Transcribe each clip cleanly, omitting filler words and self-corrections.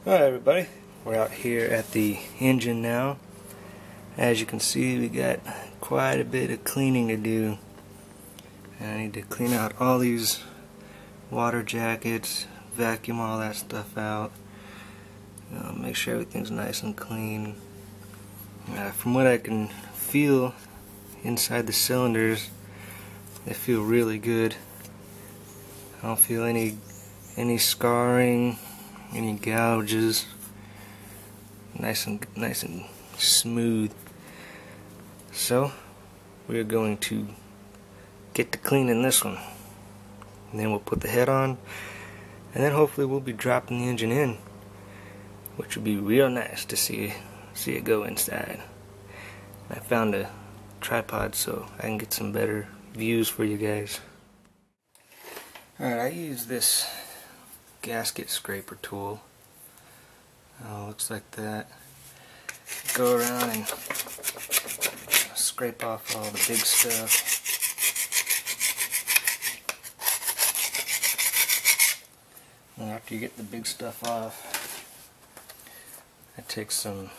Alright everybody, we're out here at the engine now. As you can see, we got quite a bit of cleaning to do. And I need to clean out all these water jackets, vacuum all that stuff out, make sure everything's nice and clean. From what I can feel inside the cylinders, they feel really good. I don't feel any scarring, any gouges. Nice and smooth. So we're going to get to cleaning this one, and then we'll put the head on, and then hopefully we'll be dropping the engine in, which would be real nice to see it go inside. I found a tripod so I can get some better views for you guys. Alright, I use this gasket scraper tool. Looks like that. Go around and scrape off all the big stuff. And after you get the big stuff off, I take some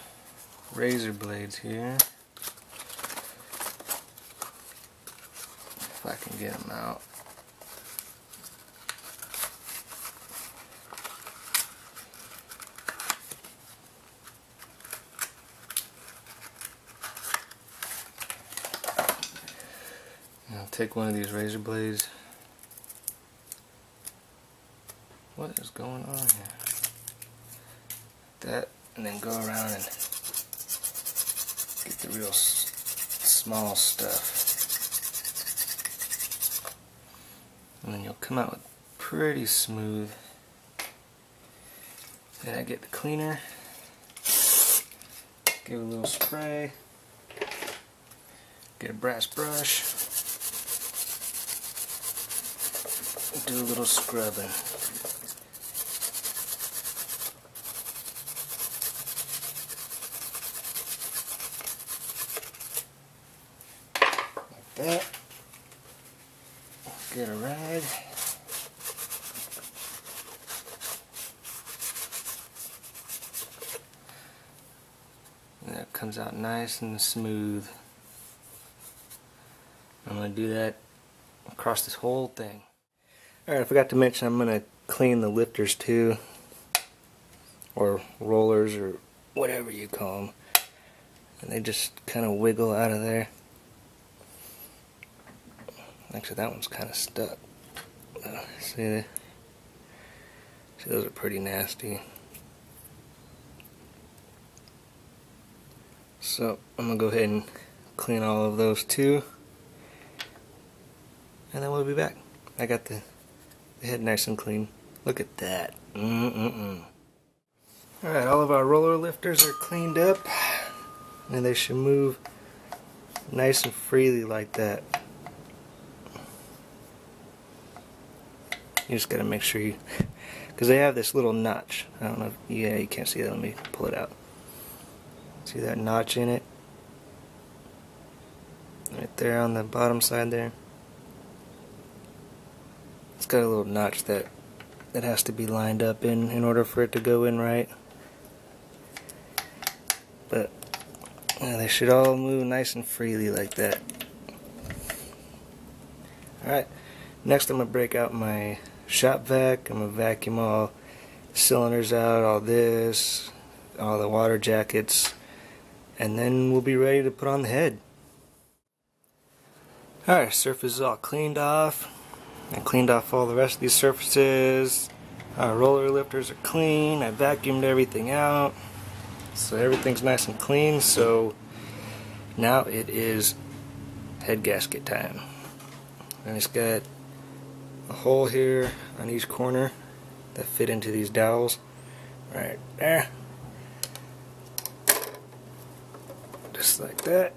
razor blades here, if I can get them out. I'll take one of these razor blades. What is going on here? That, and then go around and get the real small stuff. And then you'll come out with pretty smooth. Then I get the cleaner, give it a little spray, get a brass brush, do a little scrubbing. Like that. Get a rag. And that comes out nice and smooth. I'm going to do that across this whole thing. Alright, I forgot to mention I'm going to clean the lifters too, or rollers, or whatever you call them. And they just kind of wiggle out of there. Actually, that one's kind of stuck. See, those are pretty nasty. So I'm going to go ahead and clean all of those too, and then we'll be back. I got the head nice and clean. Look at that. Alright, all of our roller lifters are cleaned up, and they should move nice and freely like that. You just gotta make sure you, because they have this little notch. I don't know if, yeah, you can't see that. Let me pull it out. See that notch in it? Right there on the bottom side there. It's got a little notch that has to be lined up in order for it to go in right. But they should all move nice and freely like that. Alright, next I'm going to break out my shop vac. I'm going to vacuum all the cylinders out, all this, all the water jackets, and then we'll be ready to put on the head. Alright, surface is all cleaned off. I cleaned off all the rest of these surfaces. Our roller lifters are clean. I vacuumed everything out, so everything's nice and clean. So now it is head gasket time. And it's got a hole here on each corner that fit into these dowels right there, just like that.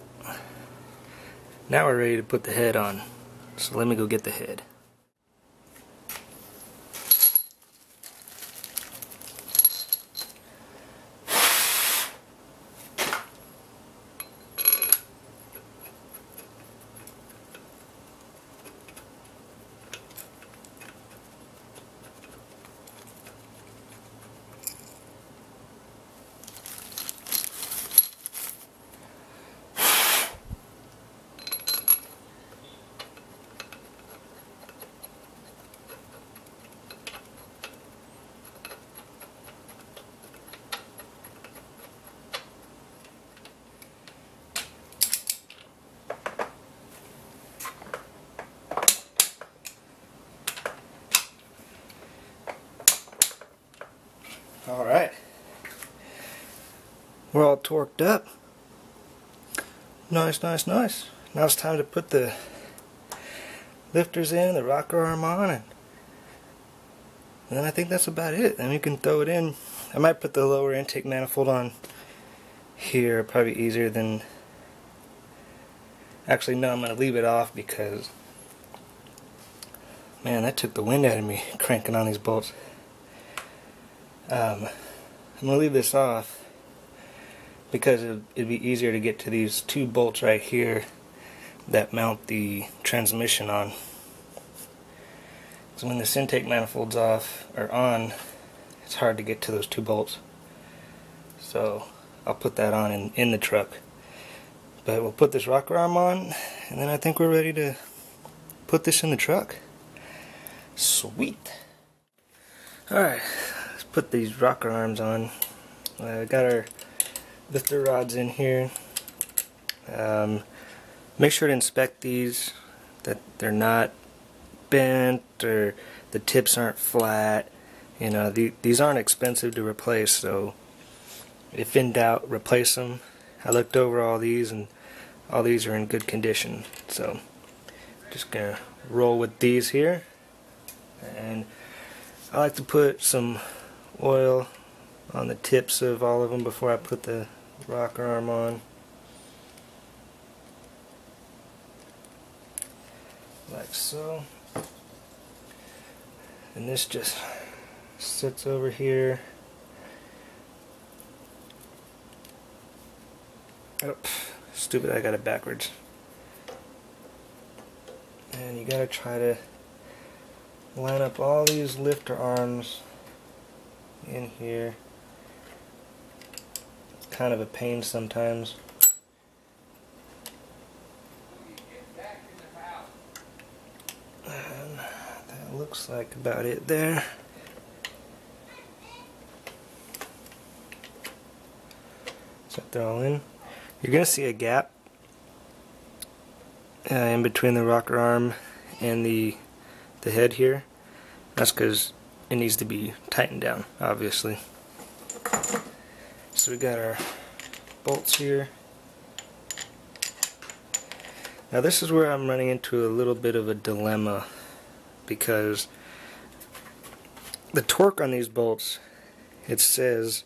Now we're ready to put the head on, so let me go get the head. Alright. We're all torqued up. Nice, nice, nice. Now it's time to put the lifters in, the rocker arm on, and then I think that's about it. And you can throw it in. I might put the lower intake manifold on here, probably easier than... Actually, no, I'm going to leave it off because, man, that took the wind out of me cranking on these bolts. I'm going to leave this off because it'd be easier to get to these two bolts right here that mount the transmission on. So when this intake manifold's off or on, it's hard to get to those two bolts. So I'll put that on in the truck. But we'll put this rocker arm on, and then I think we're ready to put this in the truck. Sweet. Alright, let's put these rocker arms on. Got our lifter rods in here. Make sure to inspect these, that they're not bent or the tips aren't flat. You know, these aren't expensive to replace, so if in doubt, replace them. I looked over all these and all these are in good condition, so just gonna roll with these here. And I like to put some oil on the tips of all of them before I put the rocker arm on, like so. And this just sits over here. Oh, stupid, I got it backwards. And you gotta try to line up all these lifter arms in here. It's kind of a pain sometimes. And that looks like about it there. Set that all in. You're going to see a gap in between the rocker arm and the head here. That's because it needs to be tightened down, obviously. So we got our bolts here. Now this is where I'm running into a little bit of a dilemma, because the torque on these bolts, it says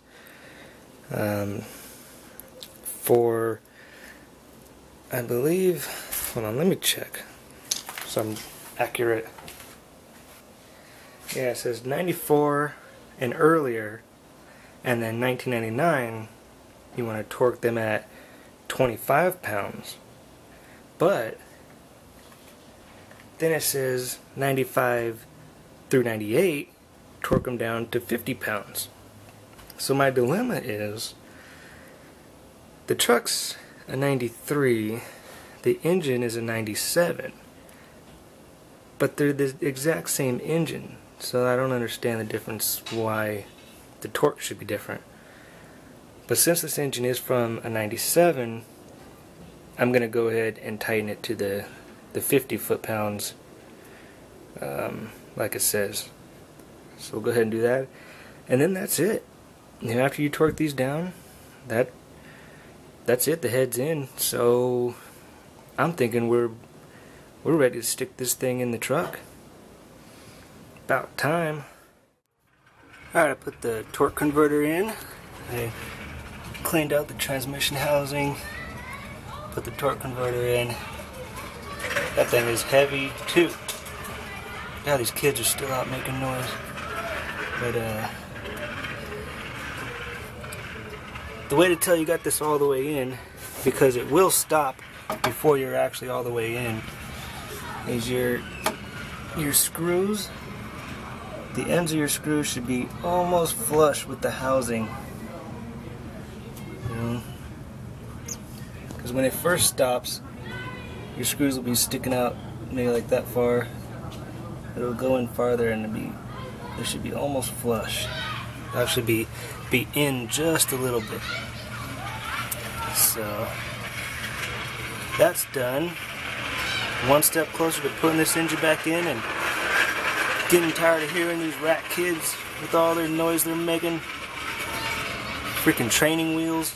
for, I believe, hold on, let me check so I'm accurate. Yeah, it says 94 and earlier, and then 1999 you want to torque them at 25 pounds. But then it says 95 through 98, torque them down to 50 pounds. So my dilemma is, the truck's a 93, the engine is a 97, but they're the exact same engine, so I don't understand the difference why the torque should be different. But since this engine is from a 97, I'm going to go ahead and tighten it to the 50 foot-pounds, like it says. So we'll go ahead and do that, and then that's it. And after you torque these down, that's it. The head's in. So I'm thinking we're ready to stick this thing in the truck. About time. Alright, I put the torque converter in. I cleaned out the transmission housing, put the torque converter in. That thing is heavy too. Now these kids are still out making noise. But the way to tell you got this all the way in, because it will stop before you're actually all the way in, is your screws. The ends of your screws should be almost flush with the housing. You know? Because when it first stops, your screws will be sticking out maybe like that far. It'll go in farther and it should be almost flush. It'll actually be in just a little bit. So that's done. One step closer to putting this engine back in and getting tired of hearing these rat kids with all their noise they're making. freaking training wheels.